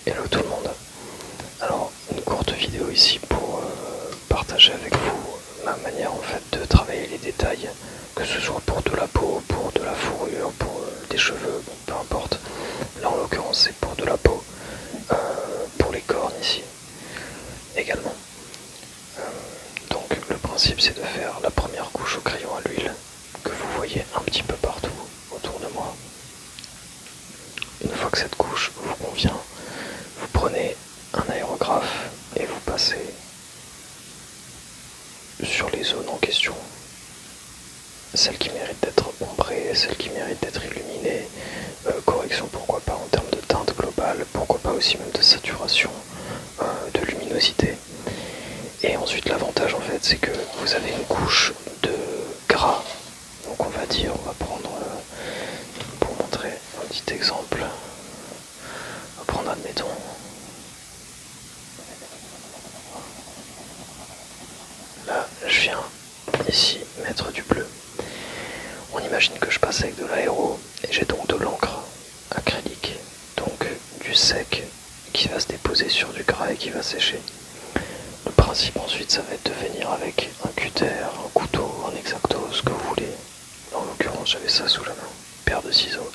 Hello tout le monde. Alors une courte vidéo ici pour partager avec vous ma manière en fait de travailler les détails, que ce soit pour de la peau, pour de la fourrure, pour des cheveux, bon, peu importe. Là en l'occurrence c'est pour de la peau, pour les cornes ici également. Donc le principe c'est de faire la première couche au crayon à l'huile que vous voyez un petit peu partout autour de moi. Une fois que cette couche vous convient, vous prenez un aérographe et vous passez sur les zones en question. Celles qui méritent d'être ombrées, celles qui méritent d'être illuminées, correction pourquoi pas en termes de teinte globale, pourquoi pas aussi même de saturation, de luminosité. Et ensuite l'avantage en fait c'est que vous avez une couche de gras. Donc on va dire, on va prendre, pour montrer un petit exemple, on va prendre admettons, là je viens ici mettre du bleu. On imagine que je passe avec de l'aéro et j'ai donc de l'encre acrylique, donc du sec qui va se déposer sur du gras et qui va sécher. Le principe ensuite ça va être de venir avec un cutter, un couteau, un exacto, ce que vous voulez. En l'occurrence j'avais ça sous la main, une paire de ciseaux.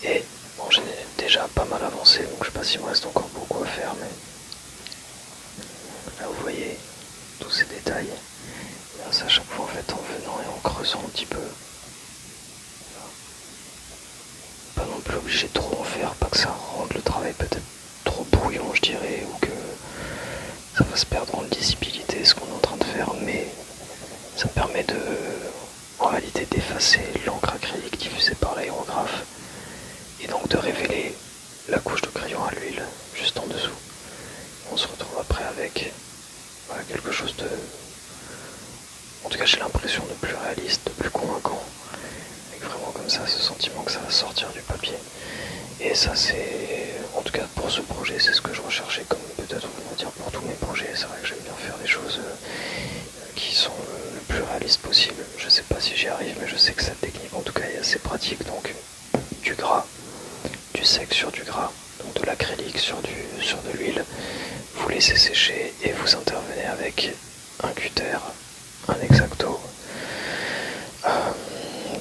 Et bon, j'ai déjà pas mal avancé, donc je sais pas s'il me reste encore beaucoup à faire, mais là vous voyez tous ces détails. Et ça à chaque fois en fait en venant et en creusant un petit peu. Pas non plus obligé de trop en faire, pas que ça rende le travail peut-être trop brouillon je dirais, ou que ça va se perdre en lisibilité ce qu'on est en train de faire, mais ça me permet de, en réalité, d'effacer l'encre acrylique diffusée par l'aérographe et donc de révéler la couche de crayon à l'huile juste en dessous. On se retrouve après avec voilà, quelque chose de, en tout cas j'ai l'impression de plus réaliste, de plus convaincant, avec vraiment comme ça ce sentiment que ça va sortir du papier. Et ça c'est, en tout cas pour ce projet, c'est ce que je recherchais, comme peut-être on va dire pour tous mes projets. C'est vrai que j'aime bien faire des choses qui sont le plus réalistes possible. Je sais pas si j'y arrive, mais je sais que cette technique en tout cas est assez pratique. Donc du gras, du sec sur du gras, donc de l'acrylique sur de l'huile, vous laissez sécher et vous intervenez avec un cutter, un exacto,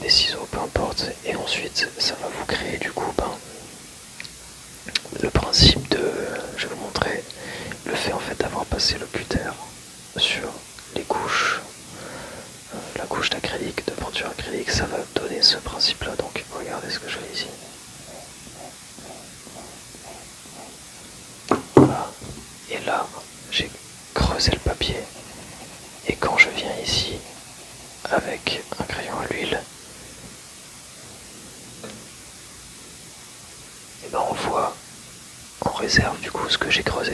des ciseaux, peu importe, et ensuite ça va vous créer du coup le principe de, je vais vous montrer, le fait en fait d'avoir passé le cutter sur les couches, la couche d'acrylique, de peinture acrylique, ça va donner ce principe là. Donc regardez ce que je fais ici. Voilà. Et là j'ai creusé le papier et quand je viens ici avec un crayon à l'huile, et ben on voit en réserve du coup ce que j'ai creusé.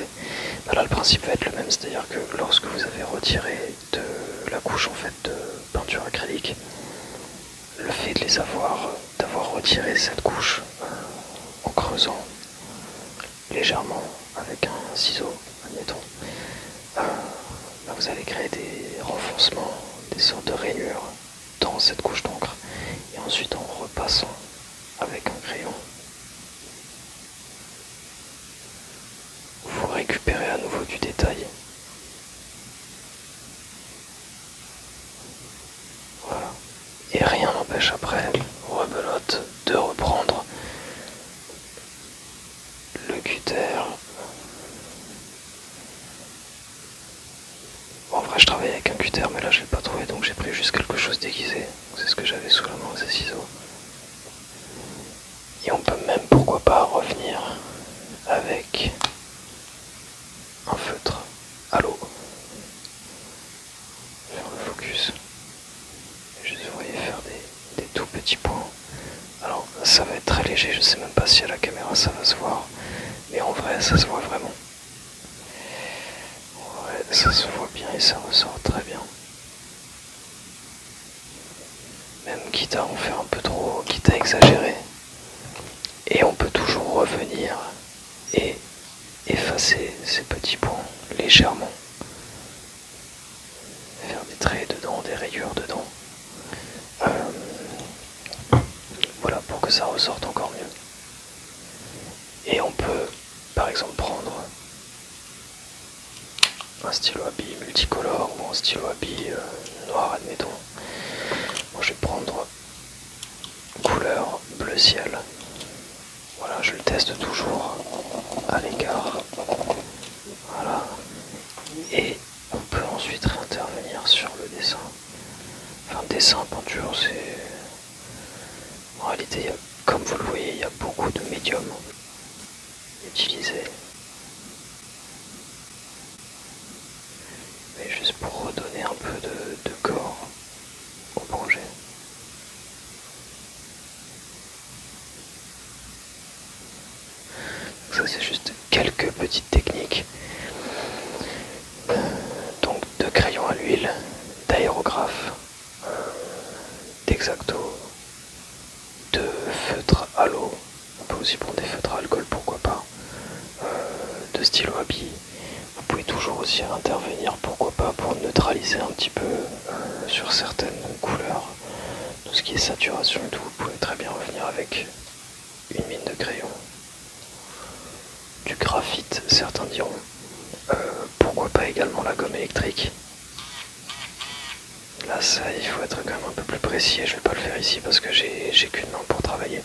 Ben là le principe va être le même, c'est-à-dire que lorsque vous avez retiré de la couche en fait de peinture acrylique, le fait de les d'avoir retiré cette couche en creusant légèrement avec un ciseau, admettons, ben vous allez créer des renfoncements, des sortes de rainures dans cette couche d'encre. Et ensuite en repassant avec un crayon, vous récupérez à nouveau du détail. Voilà. Et rien n'empêche après, rebelote, de reprendre le cutter. Bon, en vrai je travaille avec un cutter mais là je l'ai pas trouvé, donc j'ai pris juste quelque chose déguisé. C'est ce que j'avais sous la main, ces ciseaux. Et on peut même pourquoi pas revenir avec un feutre à l'eau. Faire le focus. Et juste vous voyez faire des tout petits points. Alors ça va être très léger, je sais même pas si à la caméra ça va se voir. Mais en vrai ça se voit vraiment. En vrai ça se voit bien et ça ressort très bien. Même quitte à en faire un peu trop, quitte à exagérer. Et on peut toujours revenir et effacer ces petits points légèrement. Faire des traits dedans, des rayures dedans. Voilà, pour que ça ressorte encore mieux. Et on peut par exemple prendre un stylo à billes multicolore ou un stylo à billes noir, admettons. Moi je vais prendre couleur bleu ciel. Voilà, je le teste toujours à l'écart. Voilà. Et on peut ensuite réintervenir sur le dessin. Enfin, dessin, peinture, c'est... En réalité, comme vous le voyez, il y a beaucoup de médiums utilisés. Mais juste pour redonner un peu de corps au projet. Ça, c'est juste quelques petites techniques. Donc de crayon à l'huile, d'aérographe, d'exacto, de feutre à l'eau, on peut aussi prendre des feutres à alcool, pourquoi pas, de stylo à billes. Vous pouvez toujours aussi intervenir, pourquoi pas, pour neutraliser un petit peu sur certaines couleurs. Tout ce qui est saturation et tout, vous pouvez très bien revenir avec une mine de crayon. Du graphite, certains diront. Pourquoi pas également la gomme électrique. Là, ça, il faut être quand même un peu plus précis et je vais pas le faire ici parce que j'ai qu'une main pour travailler.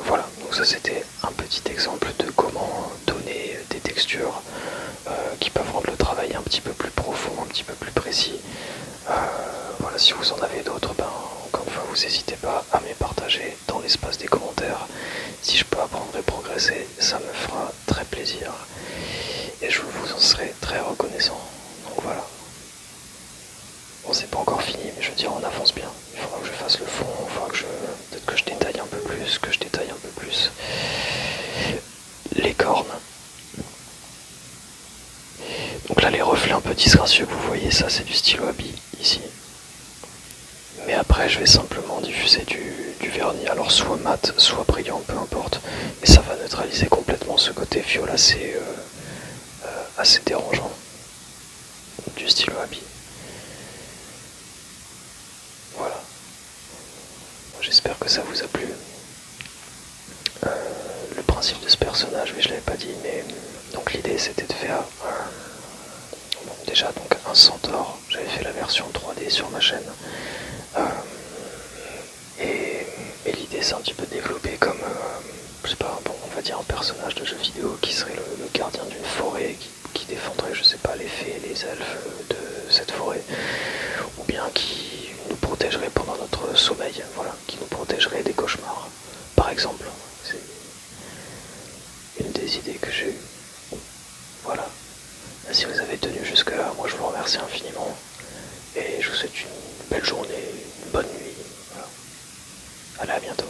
Voilà, donc ça c'était un petit exemple de comment donner des textures qui peuvent rendre le travail un petit peu plus profond, un petit peu plus précis. Voilà, si vous en avez d'autres, ben, encore une fois, vous n'hésitez pas à me les partager dans l'espace des commentaires. Si je peux apprendre et progresser, ça me fera très plaisir. Et je vous en serai très reconnaissant. Donc voilà. Bon, c'est pas encore fini, mais je veux dire, on avance bien. Il faudra que je fasse le fond, il faudra que peut-être que je détaille un peu plus, les cornes. Donc là, les reflets un peu disgracieux que vous voyez, ça c'est du stylo à billes ici. Mais après, je vais simplement diffuser du vernis, alors soit mat, soit brillant, peu importe. Et ça va neutraliser complètement ce côté viol assez dérangeant du stylo à billes. Voilà. J'espère que ça vous a plu. Le principe de ce personnage, mais je l'avais pas dit, mais donc l'idée c'était de faire bon, déjà donc un centaure. J'avais fait la version 3D sur ma chaîne. Et l'idée c'est un petit peu développé comme je sais pas, bon, on va dire un personnage de jeu vidéo qui serait le gardien d'une forêt qui défendrait, je sais pas, les fées, les elfes de cette forêt, ou bien qui nous protégerait pendant notre sommeil, voilà, qui nous protégerait des cauchemars, par exemple. C'est une des idées que j'ai eues. Voilà. Si vous avez tenu jusque là, moi je vous remercie infiniment, et je vous souhaite une belle journée, une bonne nuit. Voilà. Allez, à bientôt.